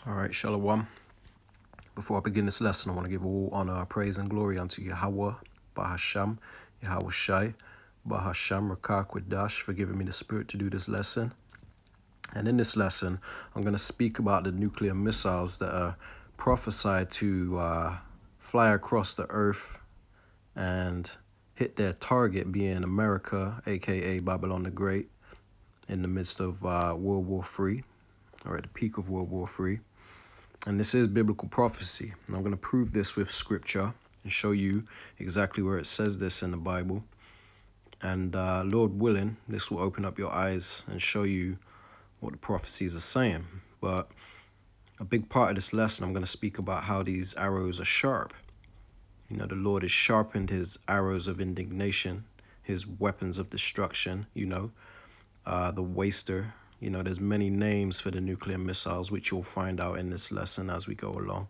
All right, Shalom. Before I begin this lesson, I want to give all honor, praise, and glory unto Yahweh, Bahasham, Yahweh Shai, Bahasham, Rakah, Quadash, for giving me the spirit to do this lesson. And in this lesson, I'm going to speak about the nuclear missiles that are prophesied to fly across the earth and hit their target, being America, aka Babylon the Great, in the midst of World War III, or at the peak of World War III. And this is biblical prophecy. And I'm going to prove this with scripture and show you exactly where it says this in the Bible. And Lord willing, this will open up your eyes and show you what the prophecies are saying. But a big part of this lesson, I'm going to speak about how these arrows are sharp. You know, the Lord has sharpened his arrows of indignation, his weapons of destruction, the waster. You know, there's many names for the nuclear missiles, which you'll find out in this lesson as we go along.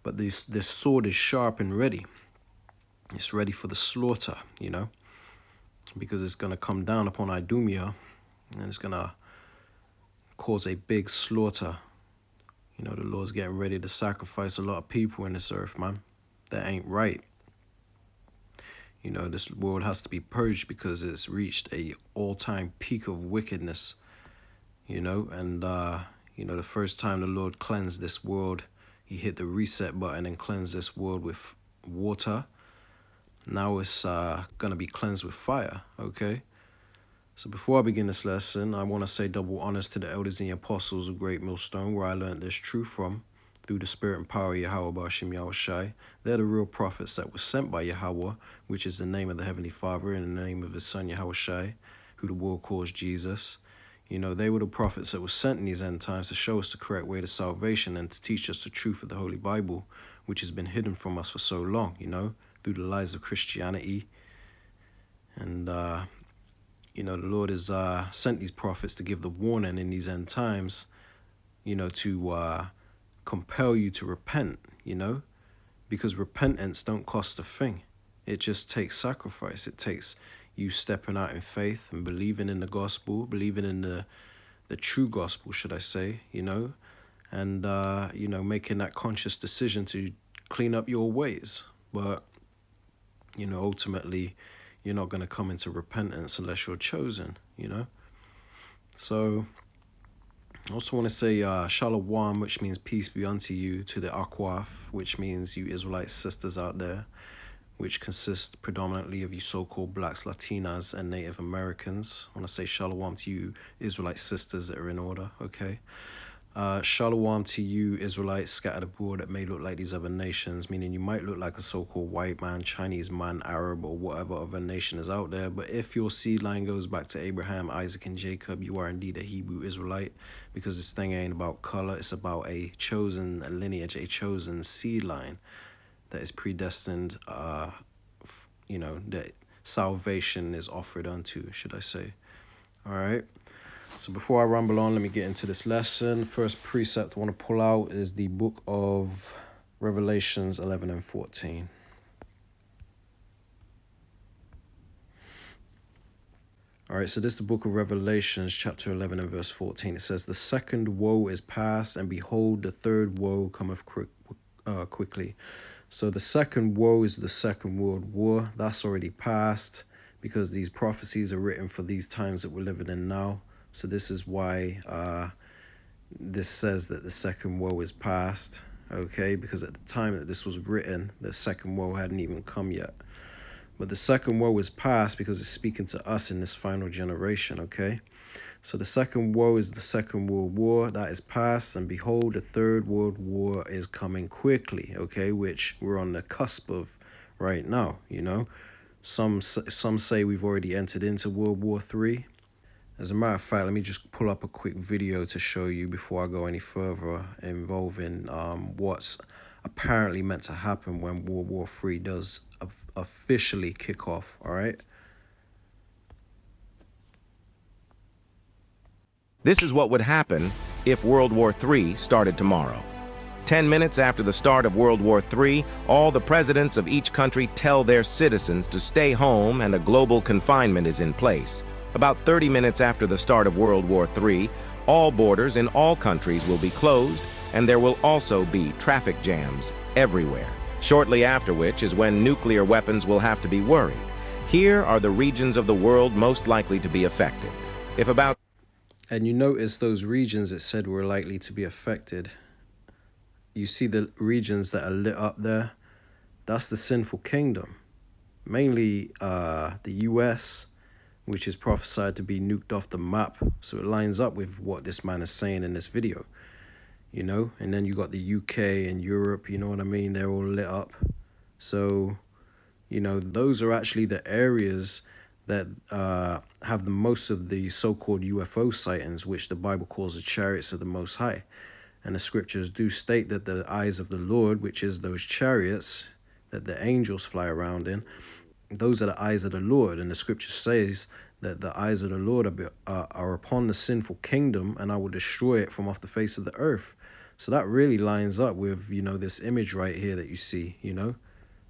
But this sword is sharp and ready. It's ready for the slaughter, because it's going to come down upon Idumea and it's going to cause a big slaughter. The Lord's getting ready to sacrifice a lot of people in this earth, man. That ain't right. This world has to be purged because it's reached a all-time peak of wickedness. The first time the Lord cleansed this world, he hit the reset button and cleansed this world with water. Now it's going to be cleansed with fire, okay? So before I begin this lesson, I want to say double honors to the elders and the apostles of Great Millstone, where I learned this truth from, through the spirit and power of Yahweh Bashim Yahweh Shai. They're the real prophets that were sent by Yahweh, which is the name of the Heavenly Father and the name of his Son Yahweh Shai, who the world calls Jesus. They were the prophets that were sent in these end times to show us the correct way to salvation and to teach us the truth of the Holy Bible, which has been hidden from us for so long, through the lies of Christianity. And, the Lord has sent these prophets to give the warning in these end times, to compel you to repent, because repentance don't cost a thing. It just takes sacrifice. It takes you stepping out in faith and believing in the gospel, believing in the true gospel, should I say, and, making that conscious decision to clean up your ways. But, ultimately, you're not going to come into repentance unless you're chosen, So I also want to say shalom, which means peace be unto you, to the akwaf, which means you Israelite sisters out there, which consists predominantly of you so-called blacks, Latinas, and Native Americans. I want to say shalom to you Israelite sisters that are in order, okay? Shalom to you Israelites scattered abroad that may look like these other nations, meaning you might look like a so-called white man, Chinese man, Arab, or whatever other nation is out there. But if your seed line goes back to Abraham, Isaac, and Jacob, you are indeed a Hebrew Israelite, because this thing ain't about color. It's about a chosen lineage, a chosen seed line that is predestined, that salvation is offered unto, should I say. All right. So before I ramble on, let me get into this lesson. First precept I want to pull out is the book of Revelations 11 and 14. All right, so this is the book of Revelations, chapter 11 and verse 14. It says, "The second woe is past, and behold, the third woe cometh quickly." So the second woe is the Second World War. That's already passed because these prophecies are written for these times that we're living in now. So this is why this says that the second woe is past, okay? Because at the time that this was written, the second woe hadn't even come yet. But the second woe is past because it's speaking to us in this final generation, okay? So the second woe is the Second World War. That is past, and behold, the Third World War is coming quickly, okay? Which we're on the cusp of right now, Some say we've already entered into World War III. As a matter of fact, let me just pull up a quick video to show you before I go any further involving what's apparently meant to happen when World War III does officially kick off, all right? This is what would happen if World War III started tomorrow. 10 minutes after the start of World War III, all the presidents of each country tell their citizens to stay home and a global confinement is in place. About 30 minutes after the start of World War III, all borders in all countries will be closed and there will also be traffic jams everywhere. Shortly after which is when nuclear weapons will have to be worried. Here are the regions of the world most likely to be affected. If about And you notice those regions it said were likely to be affected. You see the regions that are lit up there? That's the sinful kingdom. Mainly the US, which is prophesied to be nuked off the map. So it lines up with what this man is saying in this video, you know? And then you got the UK and Europe, you know what I mean? They're all lit up. So, you know, those are actually the areas that have the most of the so-called UFO sightings, which the Bible calls the chariots of the Most High. And the scriptures do state that the eyes of the Lord, which is those chariots that the angels fly around in, those are the eyes of the Lord. And the scripture says that the eyes of the Lord are upon the sinful kingdom, and I will destroy it from off the face of the earth. So that really lines up with, you know, this image right here that you see, you know.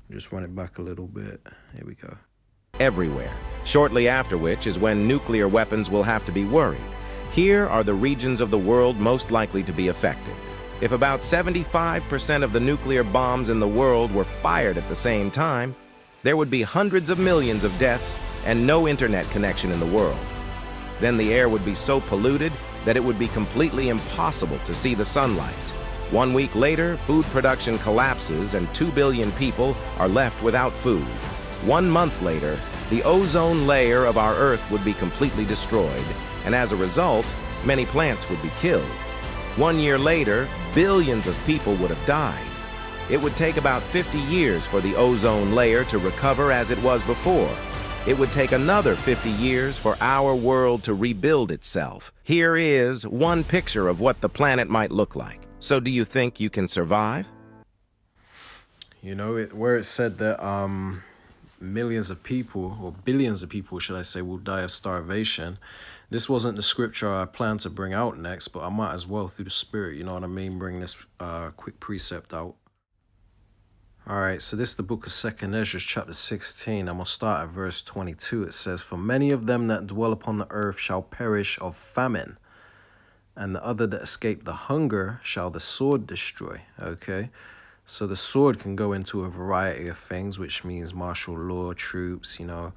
Just run it back a little bit. Here we go. everywhere. Shortly after which is when nuclear weapons will have to be worried. Here are the regions of the world most likely to be affected. If about 75% of the nuclear bombs in the world were fired at the same time, there would be hundreds of millions of deaths and no internet connection in the world. Then the air would be so polluted that it would be completely impossible to see the sunlight. 1 week later, food production collapses and 2 billion people are left without food. 1 month later, the ozone layer of our Earth would be completely destroyed, and as a result, many plants would be killed. 1 year later, billions of people would have died. It would take about 50 years for the ozone layer to recover as it was before. It would take another 50 years for our world to rebuild itself. Here is one picture of what the planet might look like. So do you think you can survive? You know, where it said that millions of people, or billions of people, should I say, will die of starvation. This wasn't the scripture I planned to bring out next, but I might as well, through the Spirit, you know what I mean, bring this quick precept out. All right, so this is the book of 2nd Ezra, chapter 16. I'm going to start at verse 22. It says, "For many of them that dwell upon the earth shall perish of famine, and the other that escape the hunger shall the sword destroy." Okay, so the sword can go into a variety of things, which means martial law, troops, you know,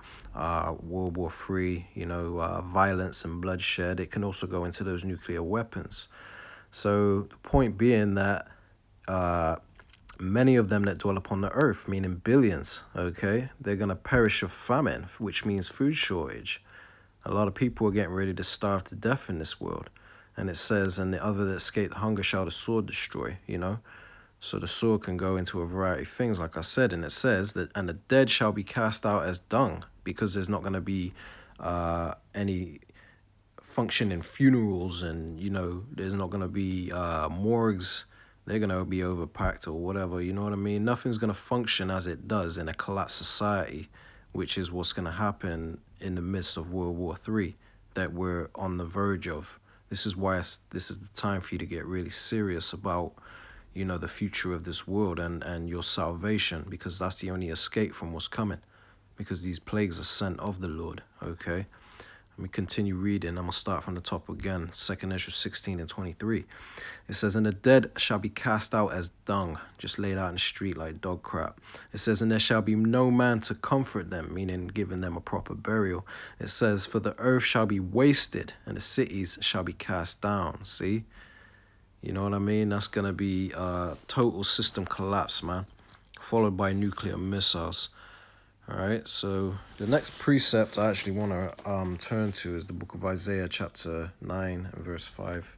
World War III, you know, violence and bloodshed. It can also go into those nuclear weapons. So the point being that many of them that dwell upon the earth, meaning billions, okay, they're going to perish of famine, which means food shortage. A lot of people are getting ready to starve to death in this world. And it says, "And the other that escape the hunger shall the sword destroy," you know. So the sword can go into a variety of things, like I said. And it says that, "And the dead shall be cast out as dung," because there's not going to be any functioning funerals, and, you know, there's not going to be morgues. They're going to be overpacked or whatever, you know what I mean? Nothing's going to function as it does in a collapsed society, which is what's going to happen in the midst of World War III that we're on the verge of. This is why this is the time for you to get really serious about, you know, the future of this world and your salvation, because that's the only escape from what's coming, because these plagues are sent of the Lord, okay? Let me continue reading. I'm going to start from the top again. 2nd Ezra 16 and 23. It says, "And the dead shall be cast out as dung," just laid out in the street like dog crap. It says, "And there shall be no man to comfort them," meaning giving them a proper burial. It says, "For the earth shall be wasted, and the cities shall be cast down." See? You know what I mean? That's going to be total system collapse, man. Followed by nuclear missiles. All right, so the next precept I actually want to turn to is the book of Isaiah, chapter 9 and verse 5.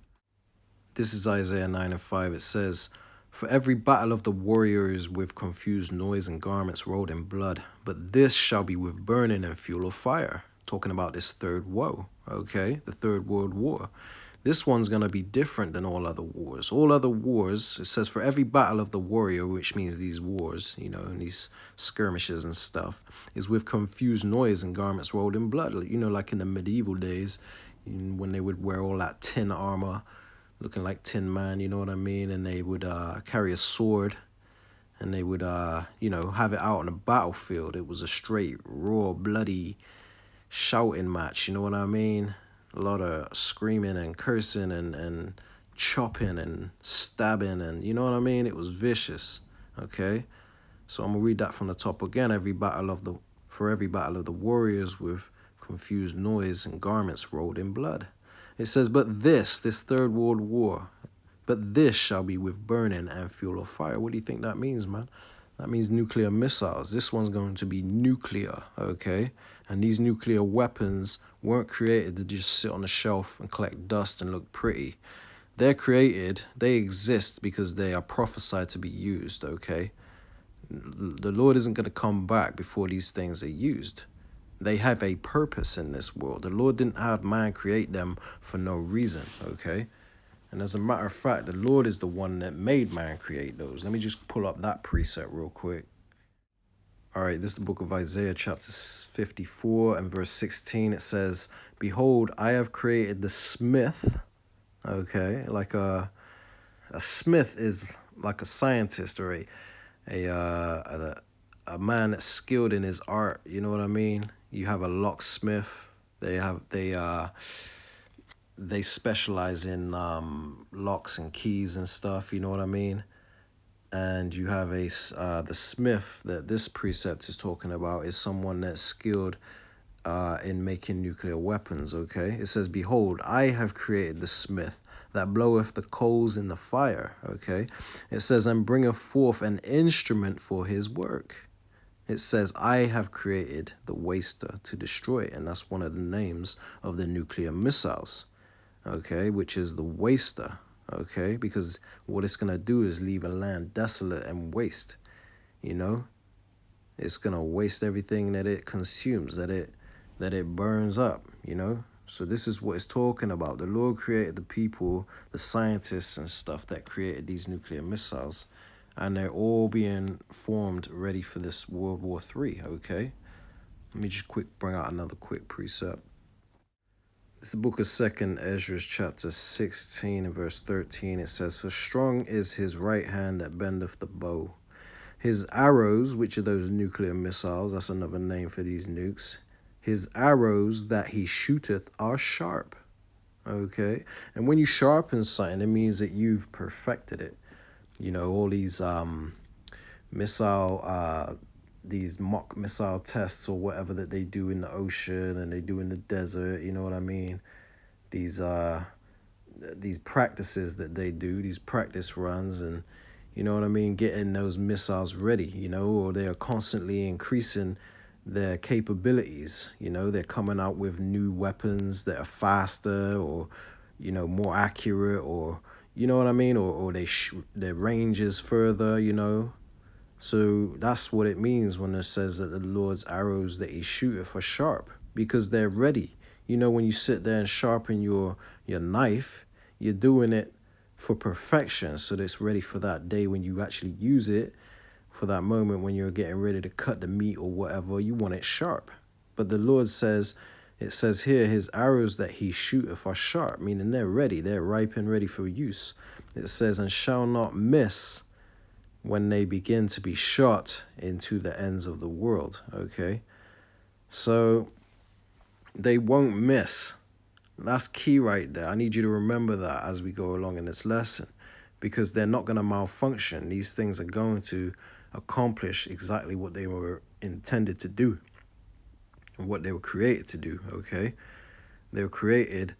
This is Isaiah 9 and 5. It says, "For every battle of the warrior is with confused noise and garments rolled in blood, but this shall be with burning and fuel of fire." Talking about this third woe, okay? The Third World War. This one's going to be different than all other wars. All other wars, it says, "For every battle of the warrior," which means these wars, you know, and these skirmishes and stuff, "is with confused noise and garments rolled in blood." You know, like in the medieval days, when they would wear all that tin armor, looking like Tin Man, you know what I mean? And they would carry a sword, and they would, you know, have it out on the battlefield. It was a straight, raw, bloody shouting match, you know what I mean? A lot of screaming and cursing and chopping and stabbing, and you know what I mean? It was vicious, okay? So I'm gonna read that from the top again. For every battle of the warriors with confused noise and garments rolled in blood. It says, but this third world war, but this shall be with burning and fuel of fire. What do you think that means, man? That means nuclear missiles. This one's going to be nuclear, okay? And these nuclear weapons weren't created to just sit on a shelf and collect dust and look pretty. They're created, they exist because they are prophesied to be used, okay? The Lord isn't going to come back before these things are used. They have a purpose in this world. The Lord didn't have man create them for no reason, okay? And as a matter of fact, the Lord is the one that made man create those. Let me just pull up that precept real quick. All right, this is the book of Isaiah, chapter 54 and verse 16. It says, behold, I have created the smith, okay? Like a smith is like a scientist or a man that's skilled in his art. You know what I mean? You have a locksmith. They specialize in locks and keys and stuff. You know what I mean? And you have the smith that this precept is talking about is someone that's skilled in making nuclear weapons. Okay, it says, "Behold, I have created the smith that bloweth the coals in the fire." Okay, it says, "And bringeth forth an instrument for his work." It says, I have created the waster to destroy it. And that's one of the names of the nuclear missiles, okay, which is the waster, okay, because what it's going to do is leave a land desolate and waste, you know. It's going to waste everything that it consumes, that it burns up, you know. So this is what it's talking about. The Lord created the people, the scientists and stuff that created these nuclear missiles. And they're all being formed ready for this World War III, okay? Let me just bring out another quick precept. It's the book of 2nd Ezra, chapter 16 and verse 13. It says, for strong is his right hand that bendeth the bow. His arrows, which are those nuclear missiles, that's another name for these nukes. His arrows that he shooteth are sharp, okay? And when you sharpen something, it means that you've perfected it. You know, all these these mock missile tests or whatever that they do in the ocean and they do in the desert, you know what I mean? These practices that they do, these practice runs, and you know what I mean, getting those missiles ready, you know, or they are constantly increasing their capabilities, you know, they're coming out with new weapons that are faster or, you know, more accurate, or you know what I mean? Or their range is further, you know? So that's what it means when it says that the Lord's arrows that he shooteth are sharp, because they're ready. You know, when you sit there and sharpen your knife, you're doing it for perfection, so that it's ready for that day when you actually use it, for that moment when you're getting ready to cut the meat or whatever, you want it sharp. But the Lord says, it says here, his arrows that he shooteth are sharp, meaning they're ready, they're ripe and ready for use. It says, and shall not miss when they begin to be shot into the ends of the world, okay? So they won't miss. That's key right there. I need you to remember that as we go along in this lesson, because they're not going to malfunction. These things are going to accomplish exactly what they were intended to do. What they were created to do, okay? They were created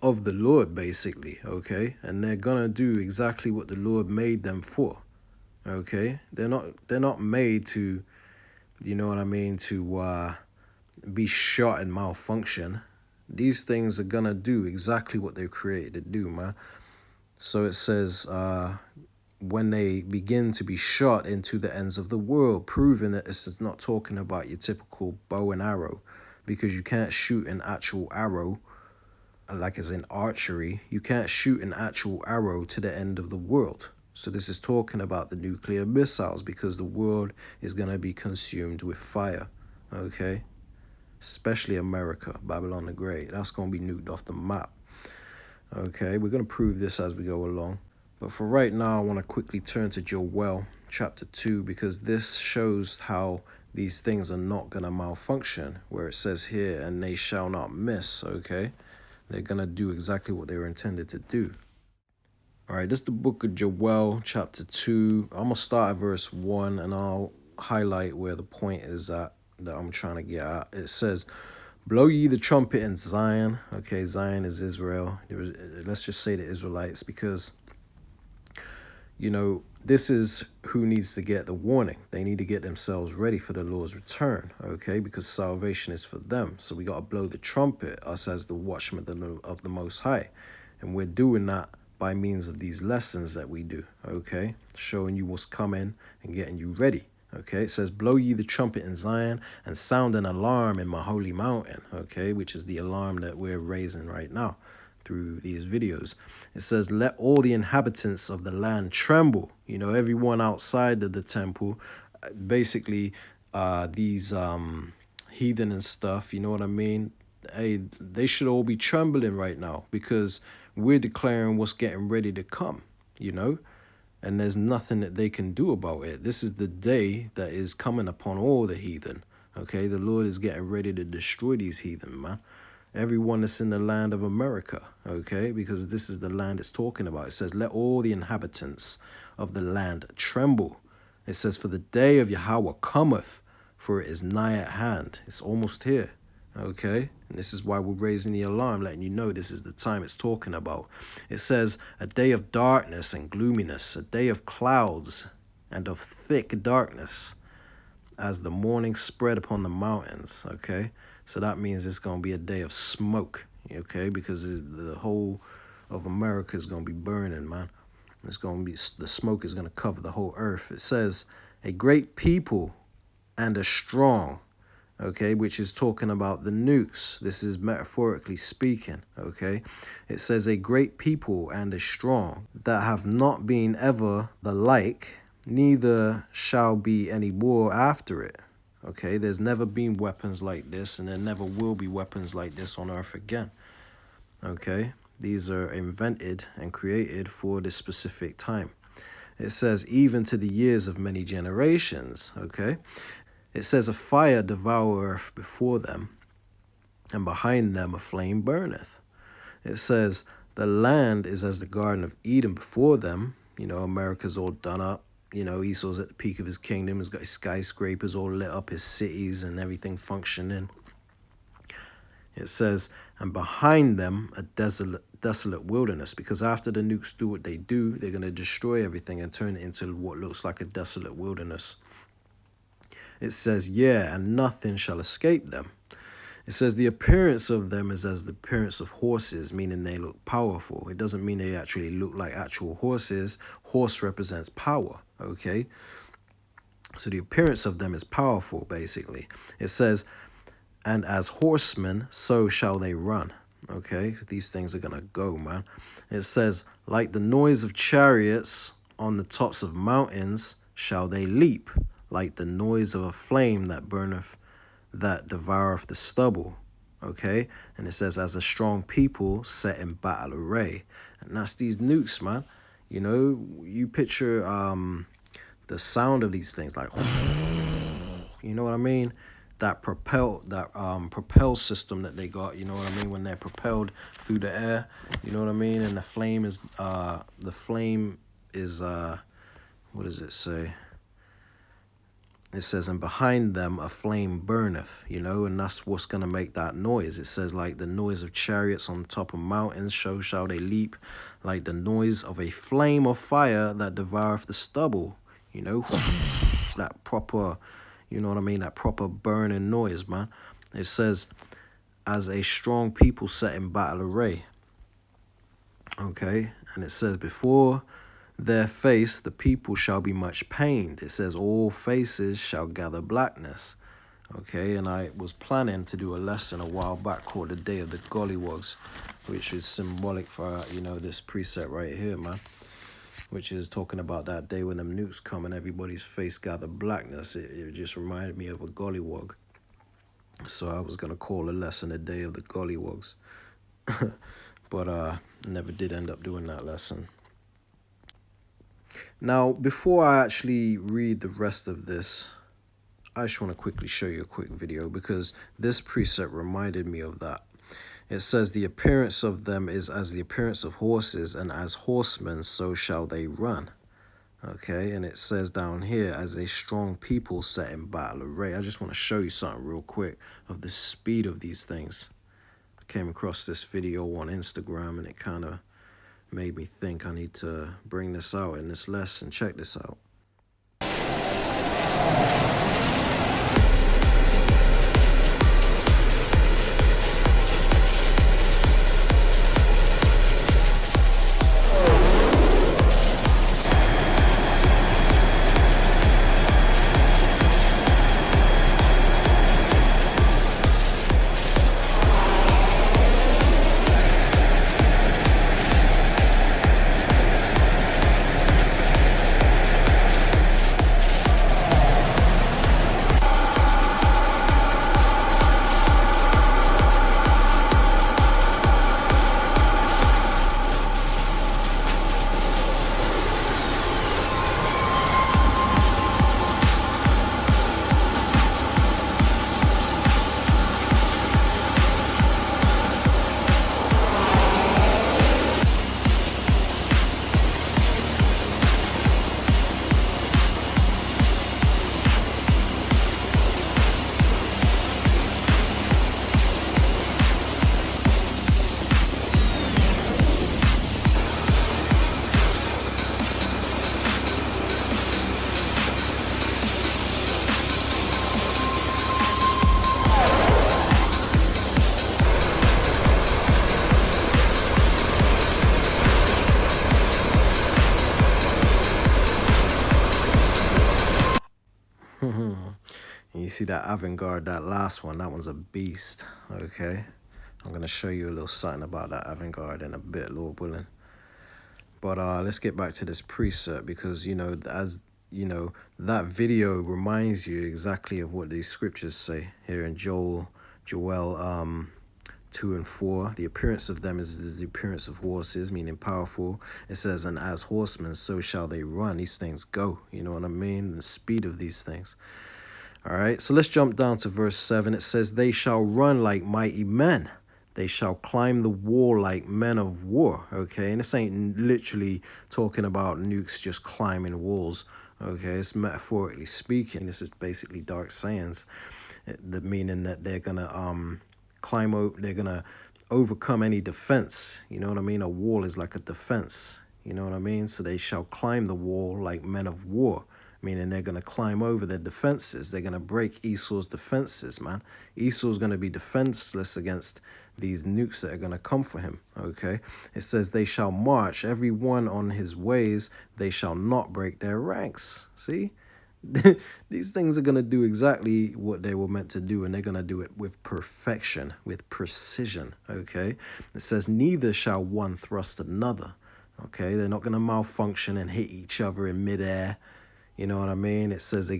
of the Lord, basically, okay? And they're gonna do exactly what the Lord made them for, okay? They're not made to, you know what I mean, to be shot and malfunction. These things are gonna do exactly what they're created to do, man. So it says, when they begin to be shot into the ends of the world, proving that this is not talking about your typical bow and arrow, because you can't shoot an actual arrow, like as in archery, you can't shoot an actual arrow to the end of the world. So this is talking about the nuclear missiles, because the world is going to be consumed with fire, okay? Especially America, Babylon the Great. That's going to be nuked off the map, okay? We're going to prove this as we go along. But for right now, I want to quickly turn to Joel chapter 2, because this shows how these things are not going to malfunction, where it says here, and they shall not miss, okay? They're going to do exactly what they were intended to do. All right, this is the book of Joel, chapter 2. I'm going to start at verse 1 and I'll highlight where the point is at that I'm trying to get at. It says, blow ye the trumpet in Zion. Okay, Zion is Israel. Let's just say the Israelites because, you know, this is who needs to get the warning. They need to get themselves ready for the Lord's return, okay, because salvation is for them. So we got to blow the trumpet, us as the watchmen of the Most High. And we're doing that by means of these lessons that we do, okay, showing you what's coming and getting you ready. Okay, it says, blow ye the trumpet in Zion and sound an alarm in my holy mountain, okay, which is the alarm that we're raising right now through these videos. It says, let all the inhabitants of the land tremble. You know, everyone outside of the temple, basically these heathen and stuff, you know what I mean? Hey, they should all be trembling right now because we're declaring what's getting ready to come, you know? And there's nothing that they can do about it. This is the day that is coming upon all the heathen. Okay, the Lord is getting ready to destroy these heathen, man. Everyone that's in the land of America, okay, because this is the land it's talking about. It says, let all the inhabitants of the land tremble. It says, for the day of Yahweh cometh, for it is nigh at hand. It's almost here. Okay, and this is why we're raising the alarm, letting you know this is the time it's talking about. It says, a day of darkness and gloominess, a day of clouds and of thick darkness, as the morning spread upon the mountains. Okay, so that means it's going to be a day of smoke. Okay, because the whole of America is going to be burning, man. It's going to be, the smoke is going to cover the whole earth. It says, a great people and a strong. Okay, which is talking about the nukes. This is metaphorically speaking, okay? It says, a great people and a strong, that have not been ever the like, neither shall be any more after it. Okay, there's never been weapons like this, and there never will be weapons like this on earth again. Okay, these are invented and created for this specific time. It says, even to the years of many generations, okay? It says, a fire devoureth before them, and behind them a flame burneth. It says, the land is as the Garden of Eden before them. You know, America's all done up. You know, Esau's at the peak of his kingdom. He's got his skyscrapers all lit up, his cities and everything functioning. It says, and behind them a desolate wilderness, because after the nukes do what they do, they're going to destroy everything and turn it into what looks like a desolate wilderness. It says, yeah, and nothing shall escape them. It says the appearance of them is as the appearance of horses, meaning they look powerful. It doesn't mean they actually look like actual horses. Horse represents power, okay? So the appearance of them is powerful, basically. It says, and as horsemen, so shall they run. Okay, these things are going to go, man. It says, like the noise of chariots on the tops of mountains shall they leap, like the noise of a flame that burneth, that devoureth the stubble. Okay, and it says, as a strong people set in battle array. And that's these nukes, man. You know, you picture the sound of these things, like, you know what I mean? That propel system that they got, you know what I mean, when they're propelled through the air, you know what I mean? And the flame is what does it say? It says, and behind them a flame burneth, you know, and that's what's going to make that noise. It says, like the noise of chariots on the top of mountains, so shall they leap, like the noise of a flame of fire that devoureth the stubble, you know, that proper, you know what I mean, that proper burning noise, man. It says, as a strong people set in battle array. Okay, and it says, before their face the people shall be much pained. It says, all faces shall gather blackness. Okay, and I was planning to do a lesson a while back called the Day of the Gollywogs, which is symbolic for, you know, this precept right here, man, which is talking about that day when them nukes come and everybody's face gather blackness. It just reminded me of a gollywog. So I was going to call a lesson the Day of the Gollywogs. But never did end up doing that lesson. Now, before I actually read the rest of this, I just want to quickly show you a quick video because this precept reminded me of that. It says the appearance of them is as the appearance of horses, and as horsemen so shall they run. Okay, and it says down here, as a strong people set in battle array. I just want to show you something real quick of the speed of these things. I came across this video on Instagram and it kind of made me think I need to bring this out in this lesson. Check this out. And you see that avant-garde, that last one, that one's a beast. Okay, I'm gonna show you a little something about that avant-garde in a bit, Lord willing. But let's get back to this precept, because as that video reminds you exactly of what these scriptures say here in Joel 2 and 4. The appearance of them is the appearance of horses, meaning powerful. It says, and as horsemen so shall they run. These things go, you know what I mean? The speed of these things. All right, so let's jump down to verse 7. It says, they shall run like mighty men. They shall climb the wall like men of war. Okay, and this ain't literally talking about nukes just climbing walls. Okay, it's metaphorically speaking. This is basically dark sayings, the meaning that they're gonna climb over, they're gonna overcome any defense. You know what I mean? A wall is like a defense. You know what I mean? So they shall climb the wall like men of war, meaning they're going to climb over their defenses. They're going to break Esau's defenses, man. Esau's going to be defenseless against these nukes that are going to come for him, okay? It says, they shall march, every one on his ways. They shall not break their ranks. See? These things are going to do exactly what they were meant to do, and they're going to do it with perfection, with precision, okay? It says, neither shall one thrust another, okay? They're not going to malfunction and hit each other in midair. You know what I mean? It says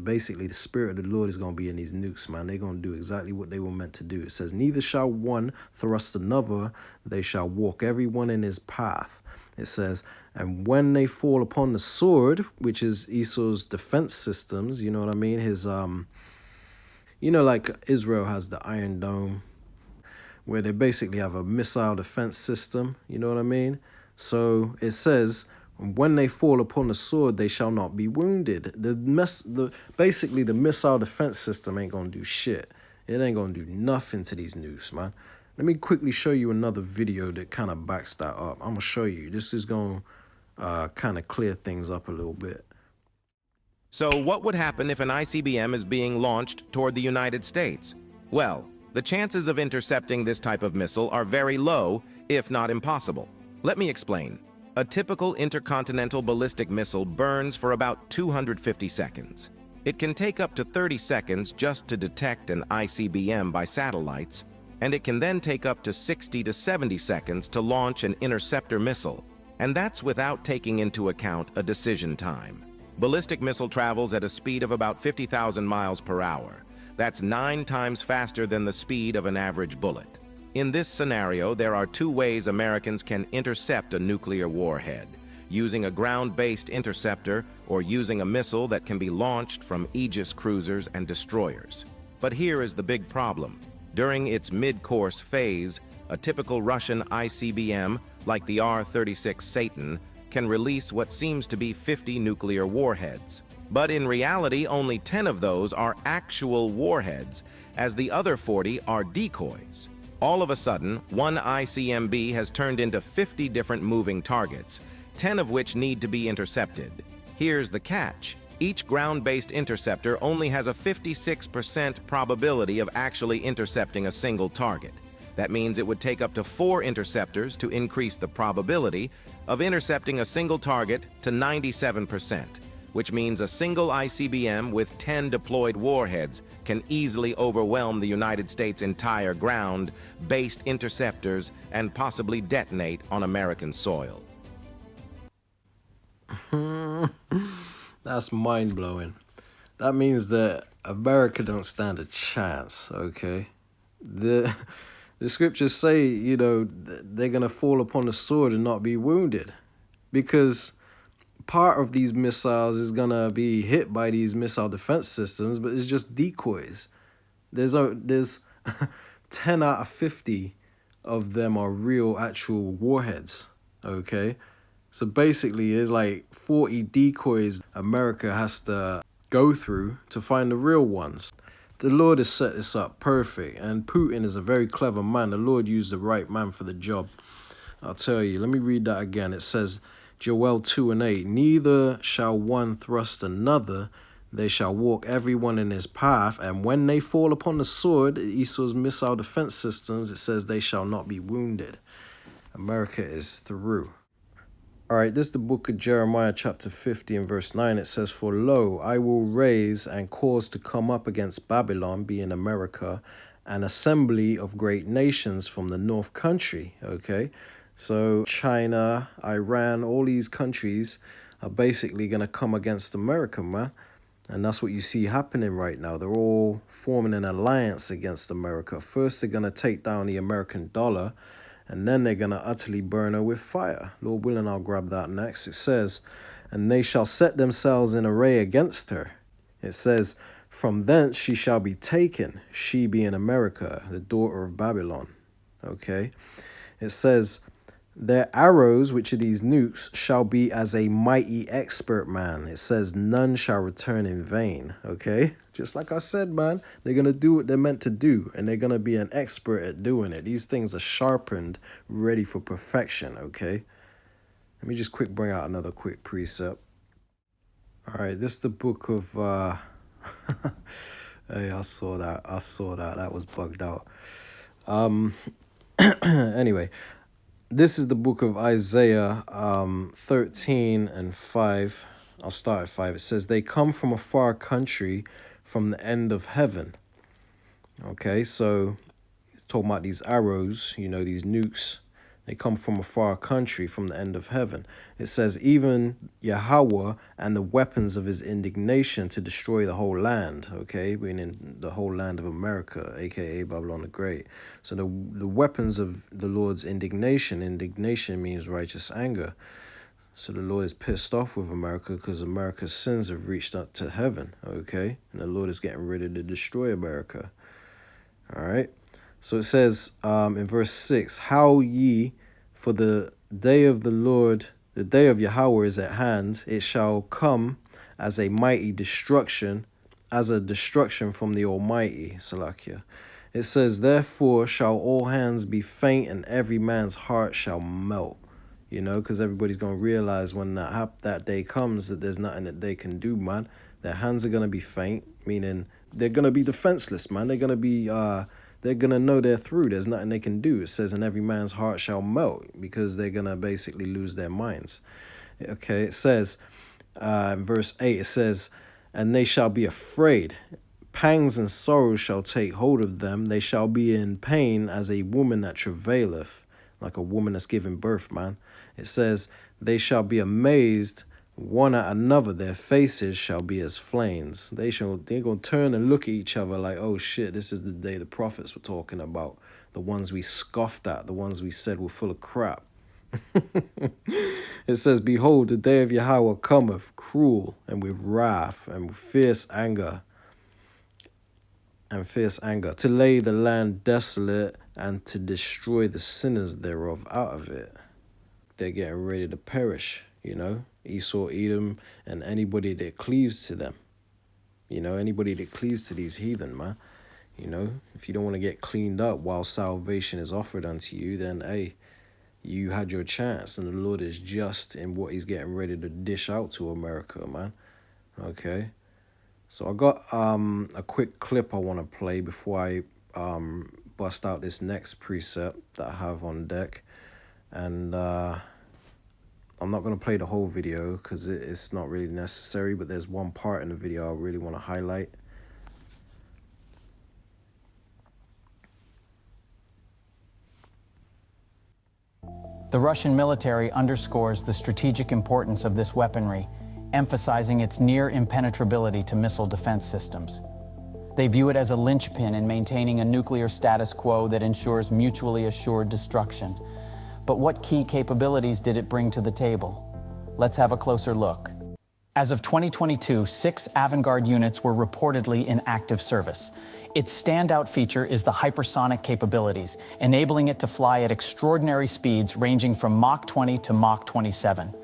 basically the spirit of the Lord is going to be in these nukes, man. They're going to do exactly what they were meant to do. It says, neither shall one thrust another. They shall walk every one in his path. It says, and when they fall upon the sword, which is Esau's defense systems, you know what I mean? His, like Israel has the Iron Dome, where they basically have a missile defense system. You know what I mean? So it says, when they fall upon the sword, they shall not be wounded. Basically, the missile defense system ain't going to do shit. It ain't going to do nothing to these nukes, man. Let me quickly show you another video that kind of backs that up. I'm going to show you. This is going to kind of clear things up a little bit. So what would happen if an ICBM is being launched toward the United States? Well, the chances of intercepting this type of missile are very low, if not impossible. Let me explain. A typical intercontinental ballistic missile burns for about 250 seconds. It can take up to 30 seconds just to detect an ICBM by satellites, and it can then take up to 60 to 70 seconds to launch an interceptor missile, and that's without taking into account a decision time. Ballistic missile travels at a speed of about 50,000 miles per hour. That's 9 times faster than the speed of an average bullet. In this scenario, there are 2 ways Americans can intercept a nuclear warhead: using a ground-based interceptor or using a missile that can be launched from Aegis cruisers and destroyers. But here is the big problem. During its mid-course phase, a typical Russian ICBM, like the R-36 Satan, can release what seems to be 50 nuclear warheads. But in reality, only 10 of those are actual warheads, as the other 40 are decoys. All of a sudden, one ICBM has turned into 50 different moving targets, 10 of which need to be intercepted. Here's the catch. Each ground-based interceptor only has a 56% probability of actually intercepting a single target. That means it would take up to 4 interceptors to increase the probability of intercepting a single target to 97%, which means a single ICBM with 10 deployed warheads can easily overwhelm the United States' entire ground-based interceptors and possibly detonate on American soil. That's mind-blowing. That means that America don't stand a chance, okay? The scriptures say, you know, they're going to fall upon the sword and not be wounded. Because part of these missiles is going to be hit by these missile defense systems, but it's just decoys. There's 10 out of 50 of them are real actual warheads, okay? So basically, there's like 40 decoys America has to go through to find the real ones. The Lord has set this up perfect, and Putin is a very clever man. The Lord used the right man for the job. I'll tell you, let me read that again. It says, Joel 2:8, neither shall one thrust another, they shall walk everyone in his path, and when they fall upon the sword, Esau's missile defense systems, it says they shall not be wounded. America is through. All right, this is the book of Jeremiah chapter 50 and verse 9. It says, for lo, I will raise and cause to come up against Babylon, being America, an assembly of great nations from the north country, okay? So China, Iran, all these countries are basically going to come against America, man. And that's what you see happening right now. They're all forming an alliance against America. First, they're going to take down the American dollar, and then they're going to utterly burn her with fire. Lord willing, I'll grab that next. It says, and they shall set themselves in array against her. It says, from thence she shall be taken, she being America, the daughter of Babylon. Okay. It says, their arrows, which are these nukes, shall be as a mighty expert man. It says, none shall return in vain. Okay? Just like I said, man, they're going to do what they're meant to do, and they're going to be an expert at doing it. These things are sharpened, ready for perfection, okay? Let me just bring out another quick precept. All right, this is the book of... Hey, I saw that. That was bugged out. Anyway... This is the book of Isaiah 13 and 5. I'll start at 5. It says, they come from a far country, from the end of heaven. Okay, so it's talking about these arrows, you know, these nukes. They come from a far country, from the end of heaven. It says, even Yahweh and the weapons of his indignation to destroy the whole land, okay, meaning the whole land of America, a.k.a. Babylon the Great. So the weapons of the Lord's indignation means righteous anger. So the Lord is pissed off with America because America's sins have reached up to heaven, okay? And the Lord is getting ready to destroy America, all right? So it says in verse 6, how ye, for the day of the Lord, the day of Yahweh is at hand, it shall come as a mighty destruction, as a destruction from the Almighty, Salakia. It says, therefore shall all hands be faint and every man's heart shall melt. You know, because everybody's going to realize when that day comes that there's nothing that they can do, man. Their hands are going to be faint, meaning they're going to be defenseless, man. They're going to be... they're going to know they're through. There's nothing they can do. It says, and every man's heart shall melt, because they're going to basically lose their minds. Okay, it says, in verse 8, it says, and they shall be afraid. Pangs and sorrows shall take hold of them. They shall be in pain as a woman that travaileth, like a woman that's giving birth, man. It says, they shall be amazed one at another, their faces shall be as flames. They're going to turn and look at each other like, oh shit, this is the day the prophets were talking about. The ones we scoffed at, the ones we said were full of crap. It says, behold, the day of Yahweh cometh, cruel and with wrath and with fierce anger. and fierce anger, to lay the land desolate and to destroy the sinners thereof out of it. They're getting ready to perish, you know, Esau, Edom, and anybody that cleaves to them. You know, anybody that cleaves to these heathen, man. You know, if you don't want to get cleaned up while salvation is offered unto you, then, hey, you had your chance, and the Lord is just in what he's getting ready to dish out to America, man. Okay. So I got a quick clip I want to play before I bust out this next precept that I have on deck. And I'm not going to play the whole video because it's not really necessary, but there's one part in the video I really want to highlight. The Russian military underscores the strategic importance of this weaponry, emphasizing its near impenetrability to missile defense systems. They view it as a linchpin in maintaining a nuclear status quo that ensures mutually assured destruction. But what key capabilities did it bring to the table? Let's have a closer look. As of 2022, 6 Avangard units were reportedly in active service. Its standout feature is the hypersonic capabilities, enabling it to fly at extraordinary speeds ranging from Mach 20 to Mach 27.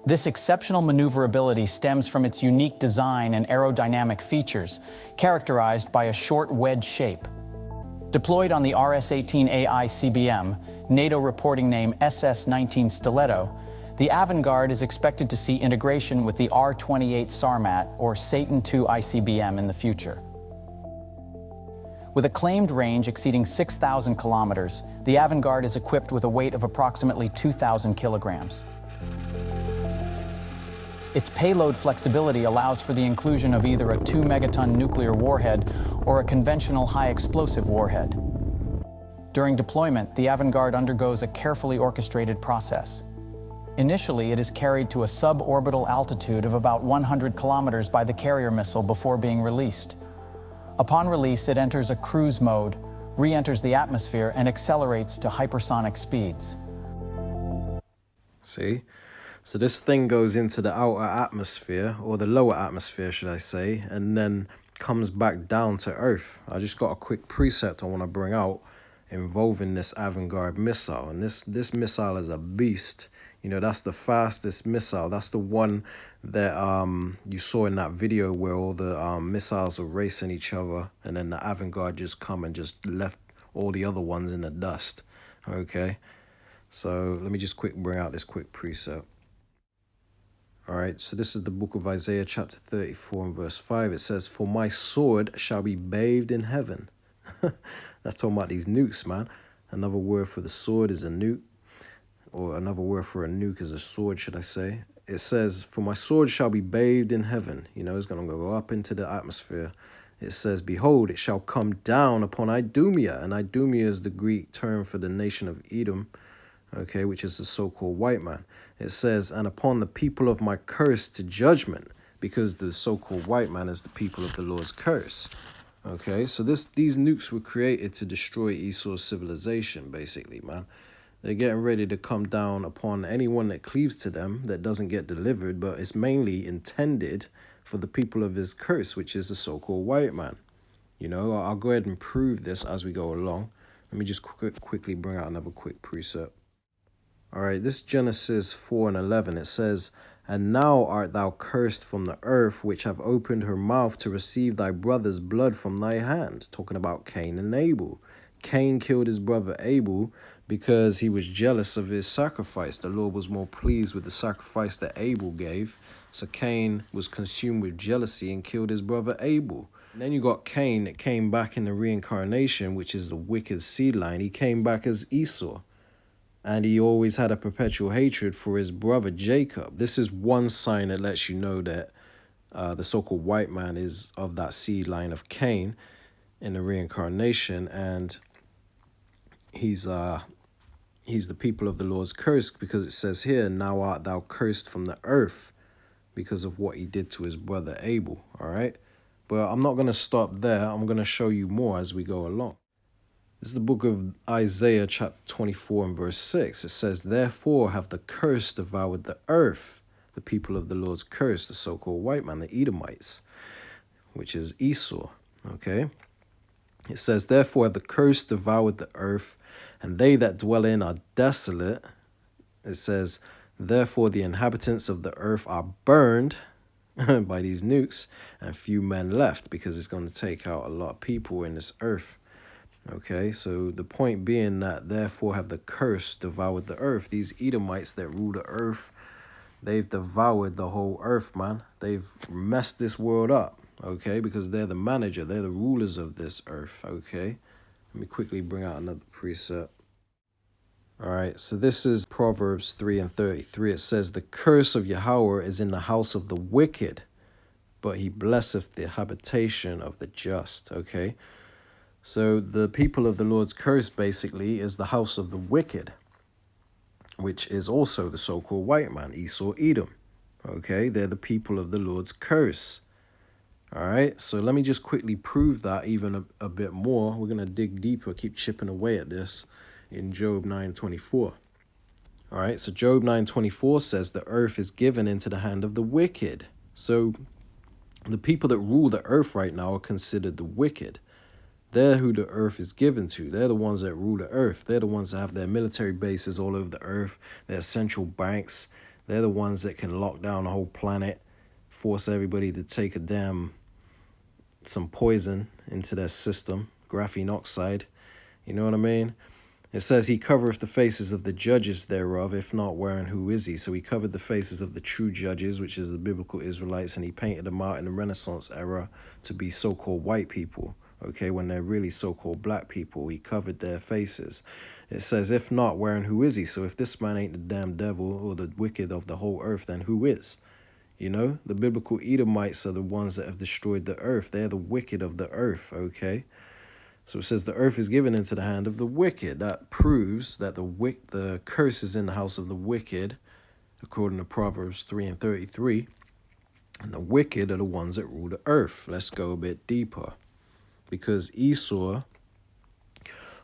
This exceptional maneuverability stems from its unique design and aerodynamic features, characterized by a short wedge shape. Deployed on the RS-18 AICBM, NATO reporting name SS-19 Stiletto, the Avangard is expected to see integration with the R-28 Sarmat or Satan II ICBM in the future. With a claimed range exceeding 6,000 kilometers, the Avangard is equipped with a weight of approximately 2,000 kilograms. Its payload flexibility allows for the inclusion of either a 2-megaton nuclear warhead or a conventional high-explosive warhead. During deployment, the Avangard undergoes a carefully orchestrated process. Initially, it is carried to a suborbital altitude of about 100 kilometers by the carrier missile before being released. Upon release, it enters a cruise mode, re-enters the atmosphere, and accelerates to hypersonic speeds. See? So this thing goes into the outer atmosphere, or the lower atmosphere, should I say, and then comes back down to Earth. I just got a quick precept I want to bring out involving this Avangard missile. And this missile is a beast. You know, that's the fastest missile. That's the one that you saw in that video where all the missiles were racing each other, and then the Avangard just come and just left all the other ones in the dust. Okay, so let me just bring out this quick precept. All right, so this is the book of Isaiah chapter 34 and verse 5. It says, "For my sword shall be bathed in heaven." That's talking about these nukes, man. Another word for the sword is a nuke, or another word for a nuke is a sword, should I say. It says, "For my sword shall be bathed in heaven." You know, it's going to go up into the atmosphere. It says, "Behold, it shall come down upon Idumea." And Idumea is the Greek term for the nation of Edom, okay, which is the so-called white man. It says, "And upon the people of my curse to judgment," because the so-called white man is the people of the Lord's curse. Okay, so these nukes were created to destroy Esau's civilization, basically, man. They're getting ready to come down upon anyone that cleaves to them that doesn't get delivered, but it's mainly intended for the people of his curse, which is the so-called white man. You know, I'll go ahead and prove this as we go along. Let me just quickly bring out another quick precept. All right, this Genesis 4 and 11, it says, "And now art thou cursed from the earth, which have opened her mouth to receive thy brother's blood from thy hand." Talking about Cain and Abel. Cain killed his brother Abel because he was jealous of his sacrifice. The Lord was more pleased with the sacrifice that Abel gave. So Cain was consumed with jealousy and killed his brother Abel. And then you got Cain that came back in the reincarnation, which is the wicked seed line. He came back as Esau. And he always had a perpetual hatred for his brother Jacob. This is one sign that lets you know that the so-called white man is of that seed line of Cain in the reincarnation. And he's the people of the Lord's curse, because it says here, "Now art thou cursed from the earth," because of what he did to his brother Abel. All right. But I'm not going to stop there. I'm going to show you more as we go along. This is the book of Isaiah chapter 24 and verse 6. It says, "Therefore have the curse devoured the earth," the people of the Lord's curse, the so-called white man, the Edomites, which is Esau. Okay. It says, therefore have the curse devoured the earth, and they that dwell in are desolate. It says, therefore the inhabitants of the earth are burned by these nukes, and few men left, because it's going to take out a lot of people in this earth. Okay, so the point being that therefore have the curse devoured the earth. These Edomites that rule the earth, they've devoured the whole earth, man. They've messed this world up, okay, because they're the manager, they're the rulers of this earth, okay. Let me quickly bring out another precept. All right, so this is Proverbs 3:33. It says, the curse of Yahweh is in the house of the wicked, but he blesseth the habitation of the just, okay. So the people of the Lord's curse basically is the house of the wicked, which is also the so-called white man, Esau, Edom. Okay, they're the people of the Lord's curse. All right, so let me just quickly prove that even a bit more. We're going to dig deeper, keep chipping away at this in Job 9:24. All right, so Job 9:24 says the earth is given into the hand of the wicked. So the people that rule the earth right now are considered the wicked. They're who the earth is given to. They're the ones that rule the earth. They're the ones that have their military bases all over the earth, their central banks. They're the ones that can lock down the whole planet, force everybody to take some poison into their system, graphene oxide. You know what I mean? It says he covereth the faces of the judges thereof, if not wherein, who is he? So he covered the faces of the true judges, which is the biblical Israelites, and he painted them out in the Renaissance era to be so-called white people. Okay, when they're really so-called black people, he covered their faces. It says, if not, wherein, who is he? So if this man ain't the damn devil or the wicked of the whole earth, then who is? You know, the biblical Edomites are the ones that have destroyed the earth. They're the wicked of the earth, okay? So it says the earth is given into the hand of the wicked. That proves that the curse is in the house of the wicked, according to Proverbs 3:33. And the wicked are the ones that rule the earth. Let's go a bit deeper. Because Esau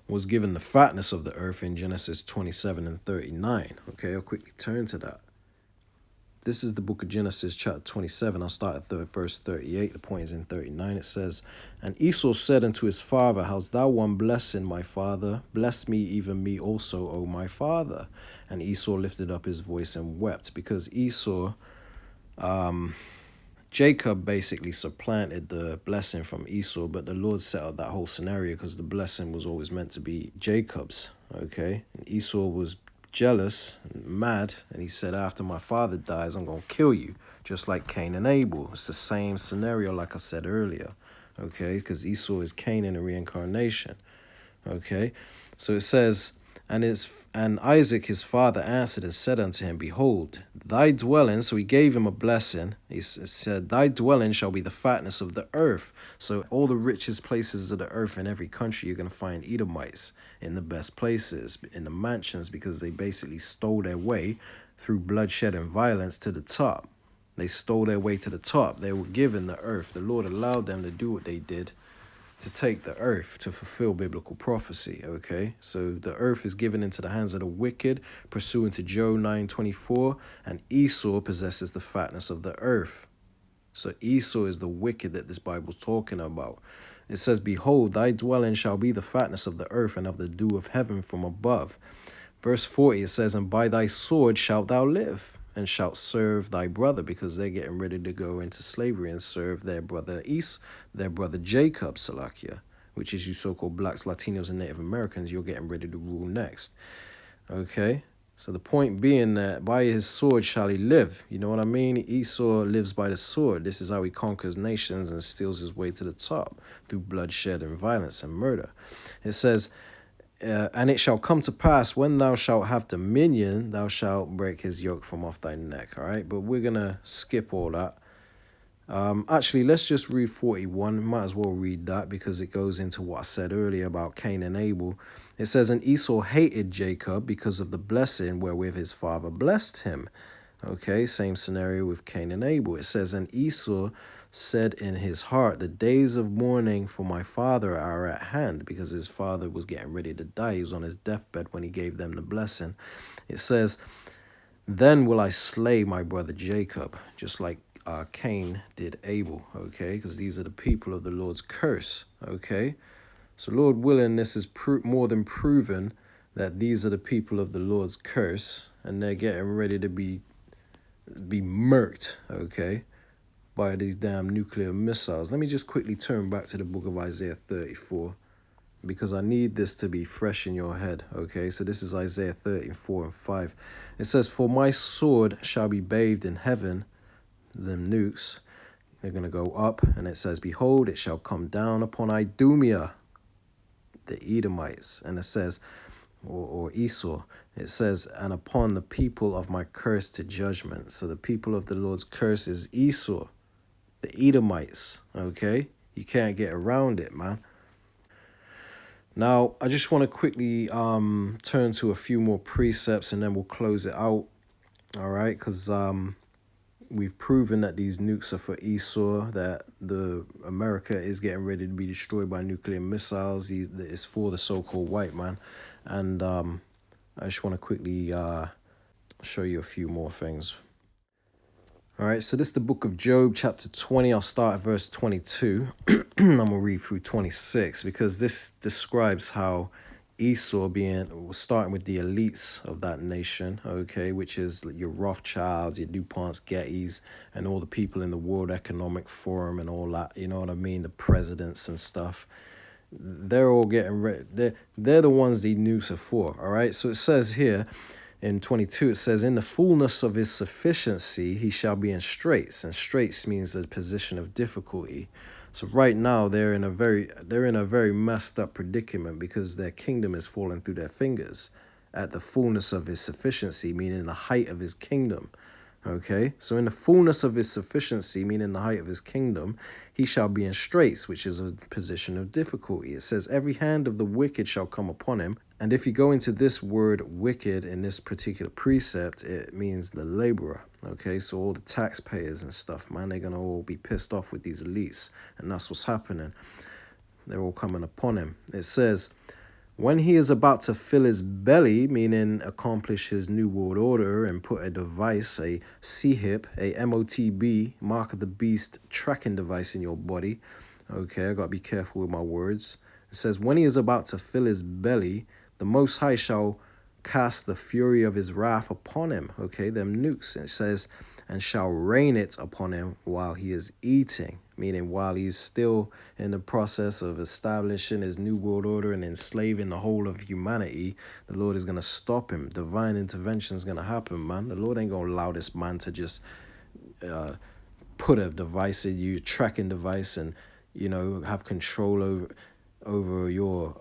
was given the fatness of the earth in Genesis 27:39. Okay, I'll quickly turn to that. This is the book of Genesis, chapter 27. I'll start at verse 38. The point is in 39. It says, and Esau said unto his father, hast thou one blessing, my father? Bless me, even me also, O my father. And Esau lifted up his voice and wept, because Jacob basically supplanted the blessing from Esau, but the Lord set up that whole scenario because the blessing was always meant to be Jacob's, okay? And Esau was jealous and mad, and he said, after my father dies, I'm going to kill you, just like Cain and Abel. It's the same scenario like I said earlier, okay? Because Esau is Cain in a reincarnation, okay? So it says, and Isaac his father answered and said unto him, behold, thy dwelling, so he gave him a blessing. He said, thy dwelling shall be the fatness of the earth. So all the richest places of the earth in every country, you're going to find Edomites in the best places, in the mansions, because they basically stole their way through bloodshed and violence to the top. They stole their way to the top. They were given the earth. The Lord allowed them to do what they did, to take the earth, to fulfill biblical prophecy, okay? So the earth is given into the hands of the wicked, pursuant to Job 9:24, and Esau possesses the fatness of the earth. So Esau is the wicked that this Bible's talking about. It says, behold, thy dwelling shall be the fatness of the earth and of the dew of heaven from above. Verse 40, it says, and by thy sword shalt thou live, and shalt serve thy brother, because they're getting ready to go into slavery and serve their brother Jacob, Salakia, which is you so-called blacks, Latinos, and Native Americans. You're getting ready to rule next, okay? So the point being that by his sword shall he live. You know what I mean? Esau lives by the sword. This is how he conquers nations and steals his way to the top through bloodshed and violence and murder. It says, and it shall come to pass when thou shalt have dominion, thou shalt break his yoke from off thy neck. All right, but we're going to skip all that. Actually, let's just read 41. Might as well read that because it goes into what I said earlier about Cain and Abel. It says, and Esau hated Jacob because of the blessing wherewith his father blessed him. Okay, same scenario with Cain and Abel. It says, and Esau said in his heart, the days of mourning for my father are at hand, because his father was getting ready to die. He was on his deathbed when he gave them the blessing. It says, then will I slay my brother Jacob, just like Cain did Abel, okay? Because these are the people of the Lord's curse, okay? So Lord willing, this is more than proven that these are the people of the Lord's curse, and they're getting ready to be murked, okay, by these damn nuclear missiles. Let me just quickly turn back to the book of Isaiah 34, because I need this to be fresh in your head, okay? So this is Isaiah 34 and 5. It says, "For my sword shall be bathed in heaven," them nukes, they're going to go up, and it says, "Behold, it shall come down upon Idumea," the Edomites, and it says, or Esau, it says, "and upon the people of my curse to judgment." So the people of the Lord's curse is Esau, the Edomites, okay? You can't get around it, man. Now, I just want to quickly turn to a few more precepts, and then we'll close it out, all right? Because we've proven that these nukes are for Esau, that the America is getting ready to be destroyed by nuclear missiles. It's for the so-called white man. And I just want to quickly show you a few more things. All right, so this is the book of Job, chapter 20. I'll start at verse 22. I'm going to read through 26, because this describes how Esau starting with the elites of that nation, okay, which is your Rothschilds, your DuPonts, Gettys, and all the people in the World Economic Forum and all that, you know what I mean, the presidents and stuff. They're all getting ready. They're the ones the nukes are for, all right? So it says here in 22, it says, "In the fullness of his sufficiency, he shall be in straits." And straits means a position of difficulty. So right now they're in a very messed up predicament, because their kingdom is falling through their fingers at the fullness of his sufficiency, meaning the height of his kingdom. Okay, so in the fullness of his sufficiency, meaning the height of his kingdom, he shall be in straits, which is a position of difficulty. It says, "Every hand of the wicked shall come upon him." And if you go into this word wicked in this particular precept, it means the laborer. Okay, so all the taxpayers and stuff, man, they're going to all be pissed off with these elites. And that's what's happening. They're all coming upon him. It says, "When he is about to fill his belly," meaning accomplish his new world order and put a device, a C-hip, a MOTB, mark of the beast tracking device in your body. Okay, I got to be careful with my words. It says, "When he is about to fill his belly, the Most High shall cast the fury of his wrath upon him." Okay, them nukes. It says, "and shall rain it upon him while he is eating," meaning while he's still in the process of establishing his new world order and enslaving the whole of humanity. The Lord is going to stop him. Divine intervention is going to happen, man. The Lord ain't going to allow this man to just put a device in you, tracking device, and, you know, have control over your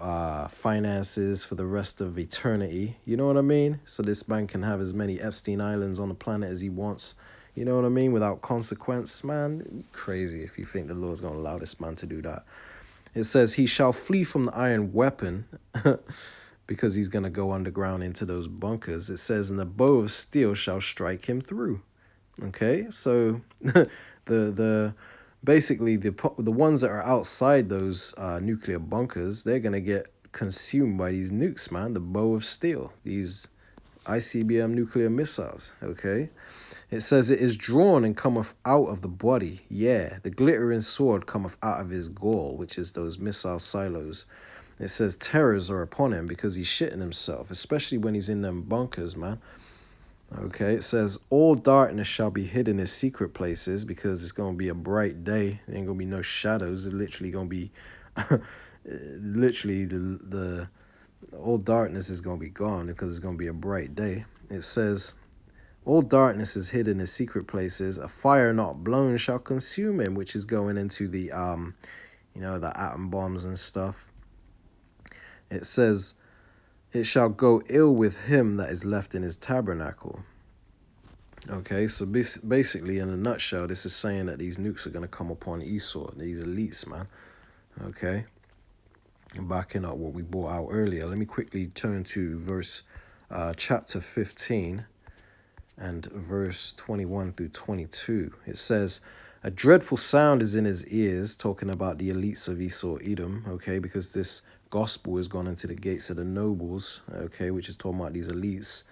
finances for the rest of eternity. You know what I mean? So this man can have as many Epstein Islands on the planet as he wants. You know what I mean? Without consequence. Man, you're crazy if you think the Lord's going to allow this man to do that. It says, "He shall flee from the iron weapon," because he's going to go underground into those bunkers. It says, "and the bow of steel shall strike him through." Okay, so basically the ones that are outside those nuclear bunkers, they're going to get consumed by these nukes, man. The bow of steel, these ICBM nuclear missiles, okay? It says, "It is drawn and cometh out of the body. Yeah, the glittering sword cometh out of his gall," which is those missile silos. It says, "Terrors are upon him," because he's shitting himself, especially when he's in them bunkers, man. Okay, it says, "All darkness shall be hid in his secret places," because it's going to be a bright day. There ain't going to be no shadows. It's literally going to be, literally, the all darkness is going to be gone, because it's going to be a bright day. It says, "All darkness is hid in his secret places. A fire not blown shall consume him," which is going into the, the atom bombs and stuff. It says, "It shall go ill with him that is left in his tabernacle." Okay, so basically, in a nutshell, this is saying that these nukes are going to come upon Esau, these elites, man. Okay, and backing up what we brought out earlier, let me quickly turn to chapter 15 and verse 21 through 22. It says, "A dreadful sound is in his ears," talking about the elites of Esau, Edom, okay, because this gospel has gone into the gates of the nobles, okay, which is talking about these elites.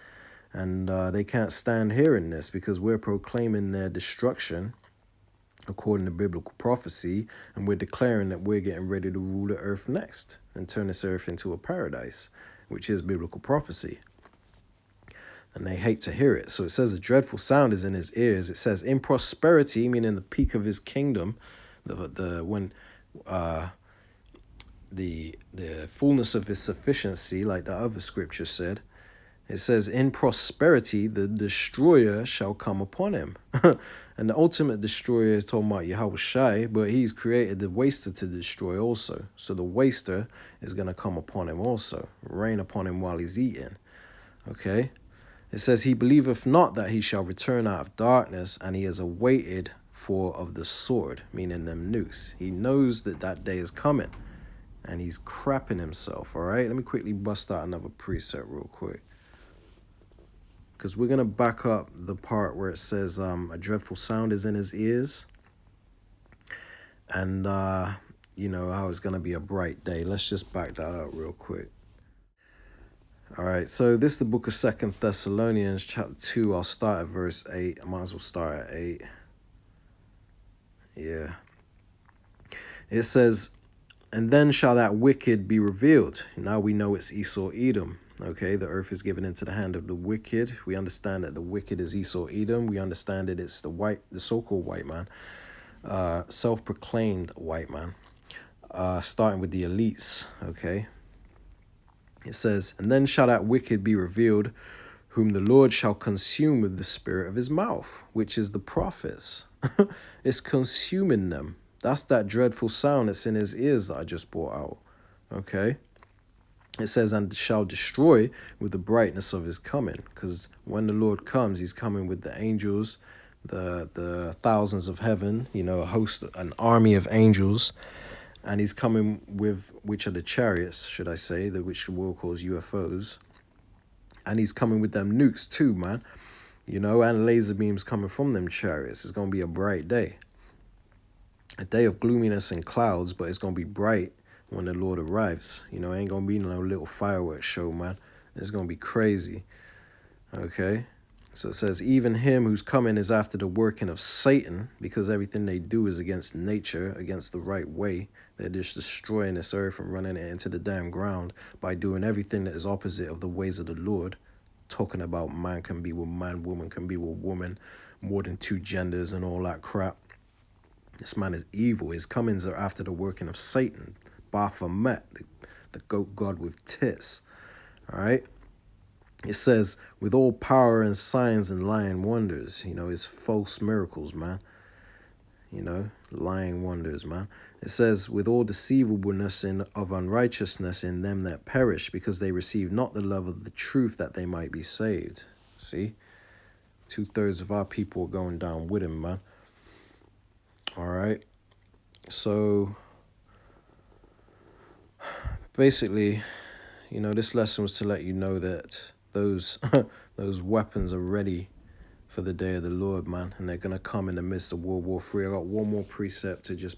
And they can't stand hearing this, because we're proclaiming their destruction. according to biblical prophecy, and we're declaring that we're getting ready to rule the earth next and turn this earth into a paradise, which is biblical prophecy. And they hate to hear it. So it says a dreadful sound is in his ears. It says in prosperity, meaning the peak of his kingdom, when the fullness of his sufficiency, like the other scripture said. It says, in prosperity, the destroyer shall come upon him. And the ultimate destroyer is talking about Yahweh Shai, but he's created the waster to destroy also. So the waster is going to come upon him also, rain upon him while he's eating. Okay? It says, he believeth not that he shall return out of darkness, and he is awaited for of the sword, meaning them nukes. He knows that that day is coming, and he's crapping himself, all right? Let me quickly bust out another preset real quick, because we're going to back up the part where it says a dreadful sound is in his ears, and, you know, how it's going to be a bright day. Let's just back that up real quick. All right, so this is the book of 2 Thessalonians, chapter 2. I'll start at verse 8. I might as well start at 8. Yeah. It says, and then shall that wicked be revealed. Now we know it's Esau Edom. Okay, the earth is given into the hand of the wicked. We understand that the wicked is Esau Edom. We understand that it's the so-called white man, self-proclaimed white man, starting with the elites. Okay. It says, and then shall that wicked be revealed, whom the Lord shall consume with the spirit of his mouth, which is the prophets. It's consuming them. That's that dreadful sound that's in his ears that I just brought out. Okay? It says, and shall destroy with the brightness of his coming. Because when the Lord comes, he's coming with the angels, the thousands of heaven, you know, a host, an army of angels. And he's coming with, which are the chariots, should I say, which the world calls UFOs. And he's coming with them nukes too, man. You know, and laser beams coming from them chariots. It's going to be a bright day. A day of gloominess and clouds, but it's going to be bright when the Lord arrives. You know, it ain't going to be no little fireworks show, man. It's going to be crazy. Okay? So it says, even him whose coming is after the working of Satan, because everything they do is against nature, against the right way. They're just destroying this earth and running it into the damn ground by doing everything that is opposite of the ways of the Lord. Talking about man can be with man, woman can be with woman, more than two genders and all that crap. This man is evil. His comings are after the working of Satan. Baphomet, the goat god with tits. All right? It says, with all power and signs and lying wonders. You know, it's false miracles, man. You know, lying wonders, man. It says, with all deceivableness of unrighteousness in them that perish, because they receive not the love of the truth that they might be saved. See? 2/3 of our people are going down with him, man. All right. So, basically, you know, this lesson was to let you know that those weapons are ready for the day of the Lord, man. And they're going to come in the midst of World War III. I got one more precept to just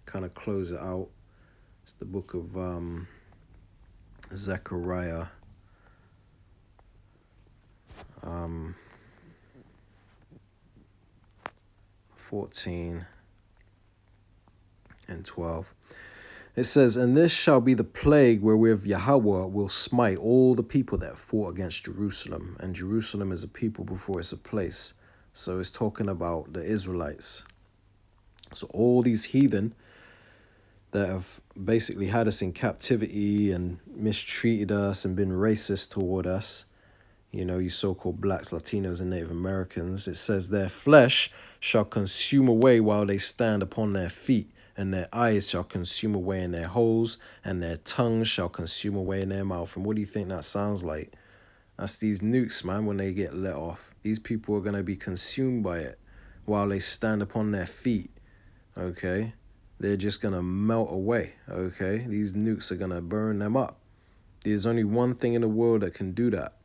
kind of close it out. It's the book of Zechariah. 14 and 12. It says, and this shall be the plague wherewith Yahweh will smite all the people that fought against Jerusalem. And Jerusalem is a people before it's a place. So it's talking about the Israelites. So all these heathen that have basically had us in captivity and mistreated us and been racist toward us, you know, you so-called blacks, Latinos, and Native Americans, it says their flesh shall consume away while they stand upon their feet, and their eyes shall consume away in their holes, and their tongues shall consume away in their mouth. And what do you think that sounds like? That's these nukes, man, when they get let off. These people are going to be consumed by it while they stand upon their feet, okay? They're just going to melt away, okay? These nukes are going to burn them up. There's only one thing in the world that can do that,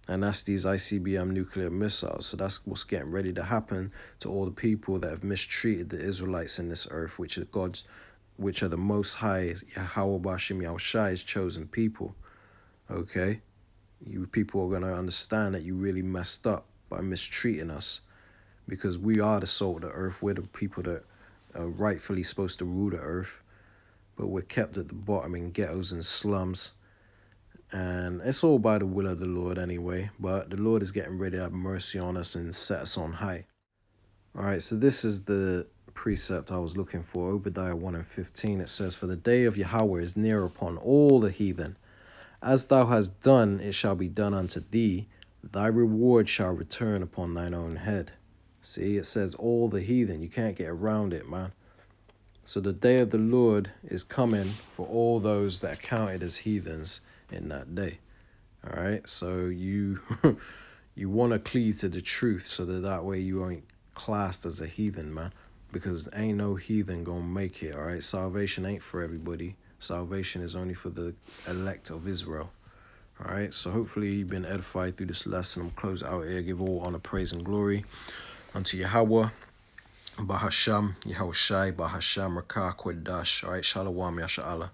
and that's these ICBM nuclear missiles. So that's what's getting ready to happen to all the people that have mistreated the Israelites in this earth, which are the Most High, Yahweh Bashim Yahushai's chosen people. Okay? You people are going to understand that you really messed up by mistreating us, because we are the salt of the earth. We're the people that are rightfully supposed to rule the earth, but we're kept at the bottom in ghettos and slums. And it's all by the will of the Lord anyway, but the Lord is getting ready to have mercy on us and set us on high. All right, so this is the precept I was looking for. Obadiah 1:15. It says, "For the day of Yahweh is near upon all the heathen. As thou hast done, it shall be done unto thee. Thy reward shall return upon thine own head." See, it says all the heathen. You can't get around it, man. So the day of the Lord is coming for all those that are counted as heathens in that day. All right, so you you want to cleave to the truth so that way you ain't classed as a heathen, man, because ain't no heathen gonna make it. All right, salvation ain't for everybody. Salvation is only for the elect of Israel. All right, so hopefully you've been edified through this lesson. I'm close out here. Give all honor, praise, and glory unto Yahweh, Bahasham, Yahweh Shai, Bahasham, Rakah, Kwedash. All right, Shalom, Yasha Allah.